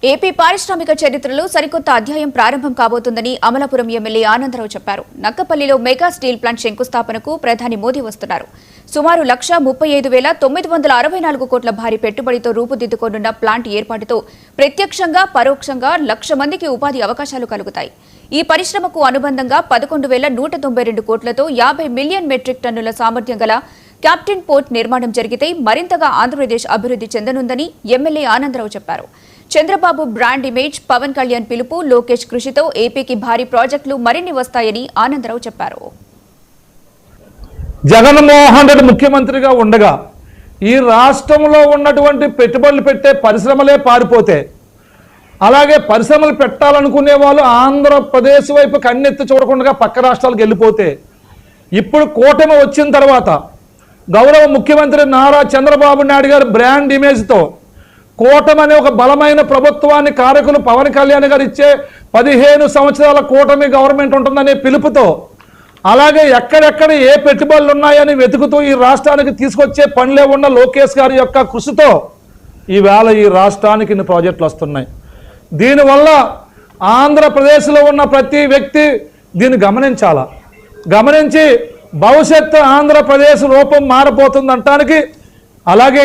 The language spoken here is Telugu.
ఏపీ పారిశ్రామిక చరిత్రలో సరికొత్త అధ్యాయం ప్రారంభం కాబోతుందని అమలాపురం ఎమ్మెల్యే ఆనందరావు చెప్పారు. నక్కపల్లిలో మెగా స్టీల్ ప్లాంట్ శంకుస్థాపనకు ప్రధాని మోదీ వస్తున్నారు. సుమారు 1,35,964 కోట్ల భారీ పెట్టుబడితో రూపుదిద్దుకోనున్న ప్లాంట్ ఏర్పాటుతో ప్రత్యక్షంగా పరోక్షంగా 1,00,000 మందికి ఉపాధి అవకాశాలు కలుగుతాయి. ఈ పరిశ్రమకు అనుబంధంగా 11,192 కోట్లతో 50 మిలియన్ మెట్రిక్ టన్నుల సామర్థ్యం గల క్యాప్టెన్ పోర్ట్ నిర్మాణం జరిగితే మరింతగా ఆంధ్రప్రదేశ్ అభివృద్ధి చెందనుందని ఎమ్మెల్యే ఆనందరావు చెప్పారు. చంద్రబాబు బ్రాండ్ ఇమేజ్, పవన్ కళ్యాణ్ పిలుపు, లోకేష్ కృషితో ఏపీకి భారీ ప్రాజెక్టులు మరిన్ని వస్తాయని ఆనందరావు చెప్పారు. జగన్మోహన్ రెడ్డి ముఖ్యమంత్రిగా ఉండగా ఈ రాష్ట్రంలో ఉన్నటువంటి పెట్టుబడులు పెట్టే పరిశ్రమలే పారిపోతే, అలాగే పరిశ్రమలు పెట్టాలనుకునే వాళ్ళు ఆంధ్రప్రదేశ్ వైపు కన్నెత్తి చూడకుండా పక్క రాష్ట్రాలకు వెళ్ళిపోతే, ఇప్పుడు కూటమి వచ్చిన తర్వాత గౌరవ ముఖ్యమంత్రి నారా చంద్రబాబు నాయుడు గారి బ్రాండ్ ఇమేజ్తో కూటమి అనే ఒక బలమైన ప్రభుత్వాన్ని కారకులు పవన్ కళ్యాణ్ గారు ఇచ్చే 15 సంవత్సరాల కూటమి గవర్నమెంట్ ఉంటుందనే పిలుపుతో, అలాగే ఎక్కడెక్కడ ఏ పెట్టుబడులు ఉన్నాయని వెతుకుతూ ఈ రాష్ట్రానికి తీసుకొచ్చే పనిలే ఉన్న లోకేష్ గారి యొక్క కృషితో ఈవేళ ఈ రాష్ట్రానికి ఇన్ని ప్రాజెక్టులు వస్తున్నాయి. దీనివల్ల ఆంధ్రప్రదేశ్లో ఉన్న ప్రతి వ్యక్తి దీన్ని గమనించి భవిష్యత్తు ఆంధ్రప్రదేశ్ రూపం మారబోతుందంటానికి, అలాగే